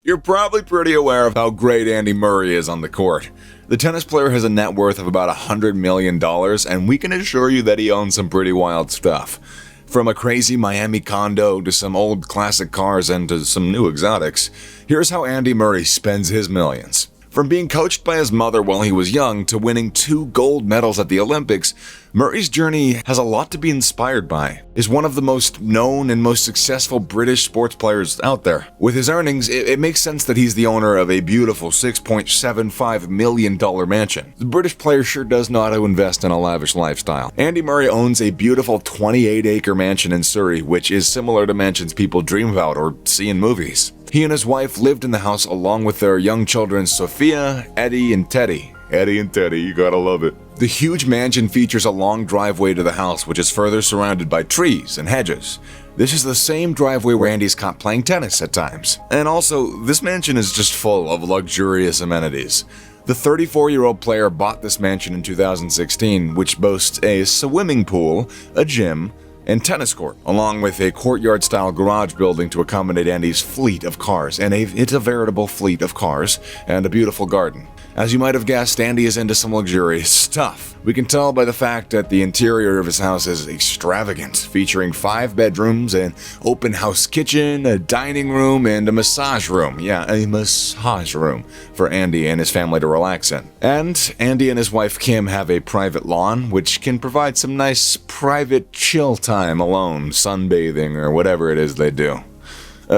You're probably pretty aware of how great Andy Murray is on the court. The tennis player has a net worth of about $100 million, and we can assure you that he owns some pretty wild stuff. From a crazy Miami condo to some old classic cars and to some new exotics, here's how Andy Murray spends his millions. From being coached by his mother while he was young to winning 2 gold medals at the Olympics, Murray's journey has a lot to be inspired by. He's one of the most known and most successful British sports players out there. With his earnings, it makes sense that he's the owner of a beautiful $6.75 million mansion. The British player sure does know how to invest in a lavish lifestyle. Andy Murray owns a beautiful 28-acre mansion in Surrey, which is similar to mansions people dream about or see in movies. He and his wife lived in the house along with their young children Sophia, Eddie, and Teddy. Eddie and Teddy, you gotta love it. The huge mansion features a long driveway to the house, which is further surrounded by trees and hedges. This is the same driveway where Andy's caught playing tennis at times. And also, this mansion is just full of luxurious amenities. The 34-year-old player bought this mansion in 2016, which boasts a swimming pool, a gym, and tennis court, along with a courtyard-style garage building to accommodate Andy's fleet of cars. And it's a veritable fleet of cars, and a beautiful garden. As you might have guessed, Andy is into some luxurious stuff. We can tell by the fact that the interior of his house is extravagant, featuring 5 bedrooms, an open house kitchen, a dining room, and a massage room. Yeah, a massage room for Andy and his family to relax in. And Andy and his wife Kim have a private lawn, which can provide some nice private chill time alone, sunbathing, or whatever it is they do.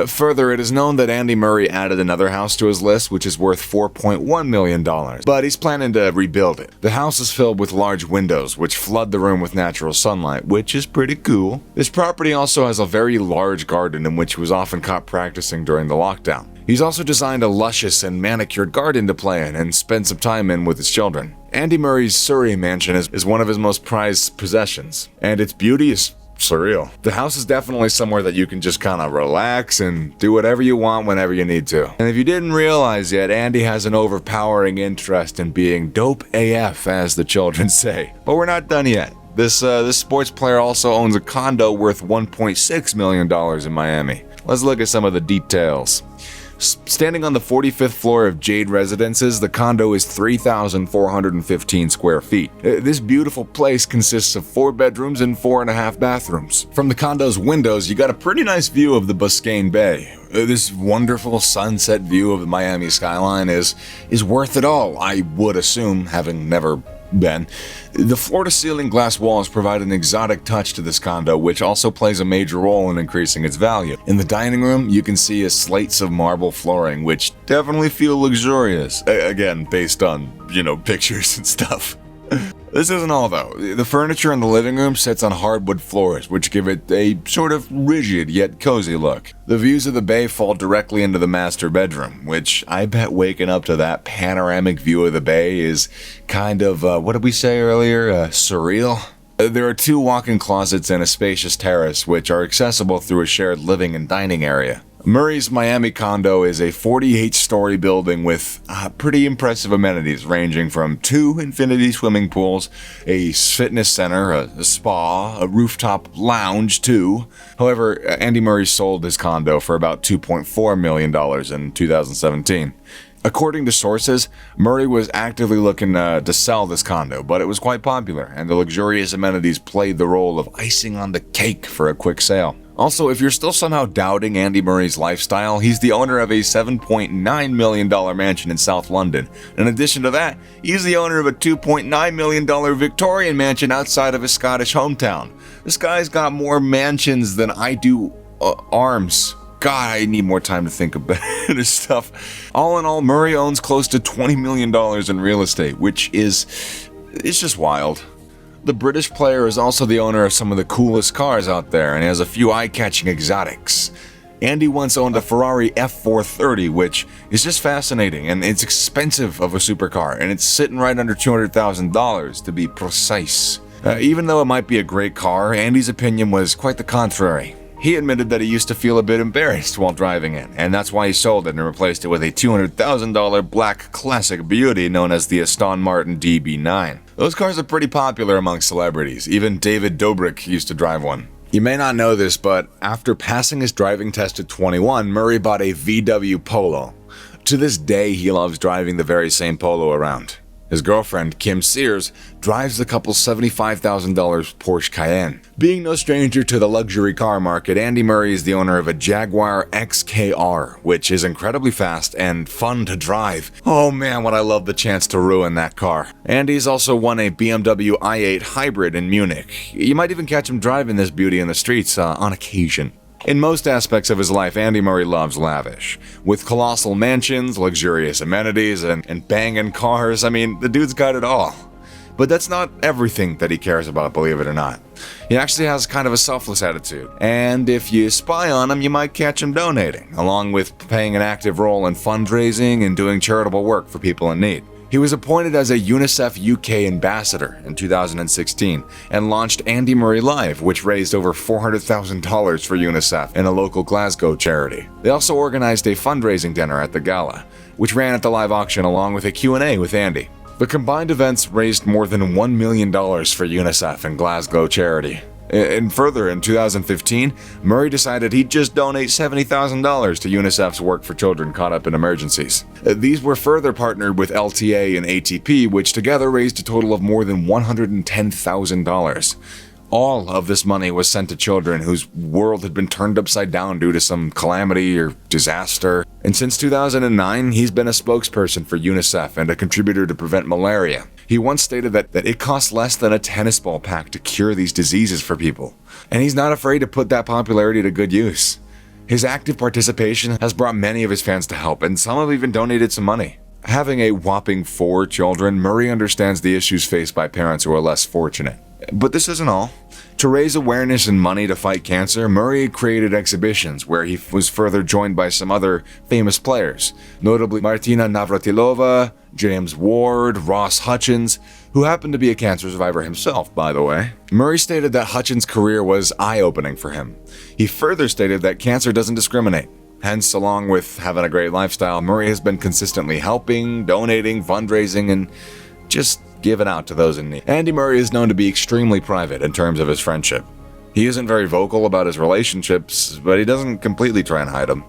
Further, it is known that Andy Murray added another house to his list, which is worth $4.1 million, but he's planning to rebuild it. The house is filled with large windows, which flood the room with natural sunlight, which is pretty cool. This property also has a very large garden in which he was often caught practicing during the lockdown. He's also designed a luscious and manicured garden to play in and spend some time in with his children. Andy Murray's Surrey mansion is one of his most prized possessions, and its beauty is surreal. The house is definitely somewhere that you can just kind of relax and do whatever you want whenever you need to. And if you didn't realize yet, Andy has an overpowering interest in being dope AF, as the children say. But we're not done yet. This sports player also owns a condo worth $1.6 million in Miami. Let's look at some of the details. Standing on the 45th floor of Jade Residences, the condo is 3,415 square feet. This beautiful place consists of 4 bedrooms and 4.5 bathrooms. From the condo's windows, you got a pretty nice view of the Biscayne Bay. This wonderful sunset view of the Miami skyline is worth it all, I would assume, having never been. The floor-to-ceiling glass walls provide an exotic touch to this condo, which also plays a major role in increasing its value. In the dining room, you can see slates of marble flooring, which definitely feel luxurious. Again, based on, pictures and stuff. This isn't all though. The furniture in the living room sits on hardwood floors, which give it a sort of rigid yet cozy look. The views of the bay fall directly into the master bedroom, which I bet waking up to that panoramic view of the bay is kind of, what did we say earlier, surreal? There are 2 walk-in closets and a spacious terrace, which are accessible through a shared living and dining area. Murray's Miami condo is a 48-story building with pretty impressive amenities ranging from 2 infinity swimming pools, a fitness center, a spa, a rooftop lounge too. However, Andy Murray sold his condo for about $2.4 million in 2017. According to sources, Murray was actively looking to sell this condo, but it was quite popular, and the luxurious amenities played the role of icing on the cake for a quick sale. Also, if you're still somehow doubting Andy Murray's lifestyle, he's the owner of a $7.9 million mansion in South London. In addition to that, he's the owner of a $2.9 million Victorian mansion outside of his Scottish hometown. This guy's got more mansions than I do arms. God, I need more time to think about this stuff. All in all, Murray owns close to $20 million in real estate, which it's just wild. The British player is also the owner of some of the coolest cars out there and has a few eye-catching exotics. Andy once owned a Ferrari F430, which is just fascinating, and it's expensive of a supercar, and it's sitting right under $200,000 to be precise. Even though it might be a great car, Andy's opinion was quite the contrary. He admitted that he used to feel a bit embarrassed while driving it, and that's why he sold it and replaced it with a $200,000 black classic beauty known as the Aston Martin DB9. Those cars are pretty popular among celebrities. Even David Dobrik used to drive one. You may not know this, but after passing his driving test at 21, Murray bought a VW Polo. To this day, he loves driving the very same Polo around. His girlfriend, Kim Sears, drives the couple's $75,000 Porsche Cayenne. Being no stranger to the luxury car market, Andy Murray is the owner of a Jaguar XKR, which is incredibly fast and fun to drive. Oh man, would I love the chance to ruin that car. Andy's also won a BMW i8 Hybrid in Munich. You might even catch him driving this beauty in the streets on occasion. In most aspects of his life, Andy Murray loves lavish. With colossal mansions, luxurious amenities, and banging cars, I mean, the dude's got it all. But that's not everything that he cares about, believe it or not. He actually has kind of a selfless attitude, and if you spy on him, you might catch him donating, along with playing an active role in fundraising and doing charitable work for people in need. He was appointed as a UNICEF UK ambassador in 2016 and launched Andy Murray Live, which raised over $400,000 for UNICEF and a local Glasgow charity. They also organized a fundraising dinner at the gala, which ran at the live auction along with a Q&A with Andy. The combined events raised more than $1 million for UNICEF and Glasgow charity. And further, in 2015, Murray decided he'd just donate $70,000 to UNICEF's work for children caught up in emergencies. These were further partnered with LTA and ATP, which together raised a total of more than $110,000. All of this money was sent to children whose world had been turned upside down due to some calamity or disaster. And since 2009, he's been a spokesperson for UNICEF and a contributor to prevent malaria. He once stated that it costs less than a tennis ball pack to cure these diseases for people. And he's not afraid to put that popularity to good use. His active participation has brought many of his fans to help, and some have even donated some money. Having a whopping 4 children, Murray understands the issues faced by parents who are less fortunate. But this isn't all. To raise awareness and money to fight cancer, Murray created exhibitions where he was further joined by some other famous players, notably Martina Navratilova, James Ward, Ross Hutchins, who happened to be a cancer survivor himself, by the way. Murray stated that Hutchins' career was eye-opening for him. He further stated that cancer doesn't discriminate. Hence, along with having a great lifestyle, Murray has been consistently helping, donating, fundraising, and just giving out to those in need. Andy Murray is known to be extremely private in terms of his friendship. He isn't very vocal about his relationships, but he doesn't completely try and hide them.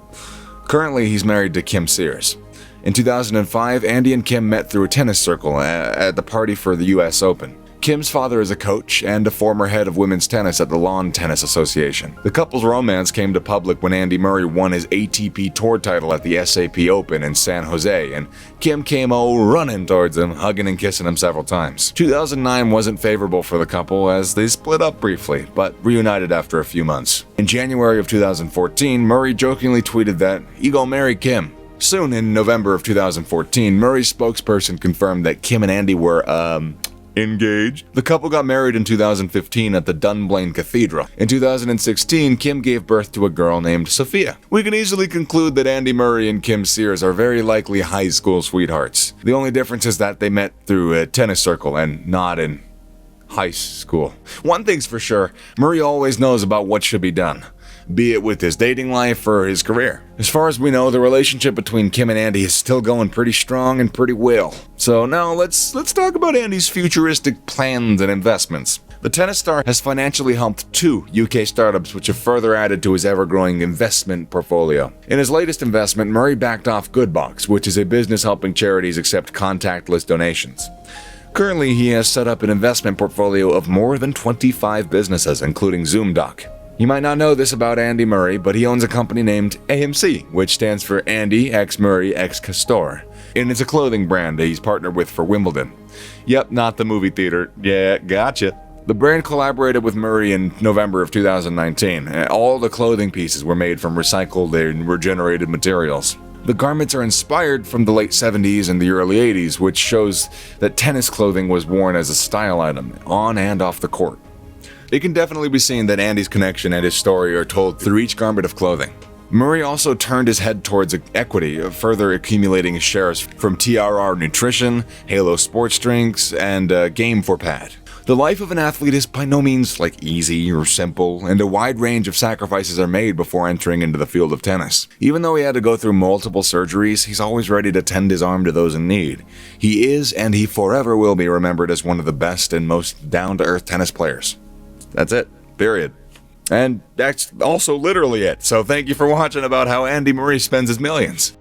Currently, he's married to Kim Sears. In 2005, Andy and Kim met through a tennis circle at the party for the US Open. Kim's father is a coach and a former head of women's tennis at the Lawn Tennis Association. The couple's romance came to public when Andy Murray won his ATP Tour title at the SAP Open in San Jose, and Kim came running towards him, hugging and kissing him several times. 2009 wasn't favorable for the couple as they split up briefly, but reunited after a few months. In January of 2014, Murray jokingly tweeted that he gon' marry Kim. Soon, in November of 2014, Murray's spokesperson confirmed that Kim and Andy were, engaged. The couple got married in 2015 at the Dunblane Cathedral. In 2016, Kim gave birth to a girl named Sophia. We can easily conclude that Andy Murray and Kim Sears are very likely high school sweethearts. The only difference is that they met through a tennis circle and not in high school. One thing's for sure, Murray always knows about what should be done, be it with his dating life or his career. As far as we know, the relationship between Kim and Andy is still going pretty strong and pretty well. So now let's talk about Andy's futuristic plans and investments. The tennis star has financially helped 2 UK startups which have further added to his ever-growing investment portfolio. In his latest investment, Murray backed off Goodbox, which is a business helping charities accept contactless donations. Currently, he has set up an investment portfolio of more than 25 businesses, including ZoomDoc. You might not know this about Andy Murray, but he owns a company named AMC, which stands for Andy X Murray X Castor, and it's a clothing brand that he's partnered with for Wimbledon. Yep, not the movie theater. Yeah, gotcha. The brand collaborated with Murray in November of 2019, and all the clothing pieces were made from recycled and regenerated materials. The garments are inspired from the late 70s and the early 80s, which shows that tennis clothing was worn as a style item, on and off the court. It can definitely be seen that Andy's connection and his story are told through each garment of clothing. Murray also turned his head towards equity, further accumulating his shares from TRR Nutrition, Halo Sports Drinks, and Game4Pad. The life of an athlete is by no means easy or simple, and a wide range of sacrifices are made before entering into the field of tennis. Even though he had to go through multiple surgeries, he's always ready to tend his arm to those in need. He is, and he forever will be remembered as one of the best and most down-to-earth tennis players. That's it. Period. And that's also literally it. So thank you for watching about how Andy Murray spends his millions.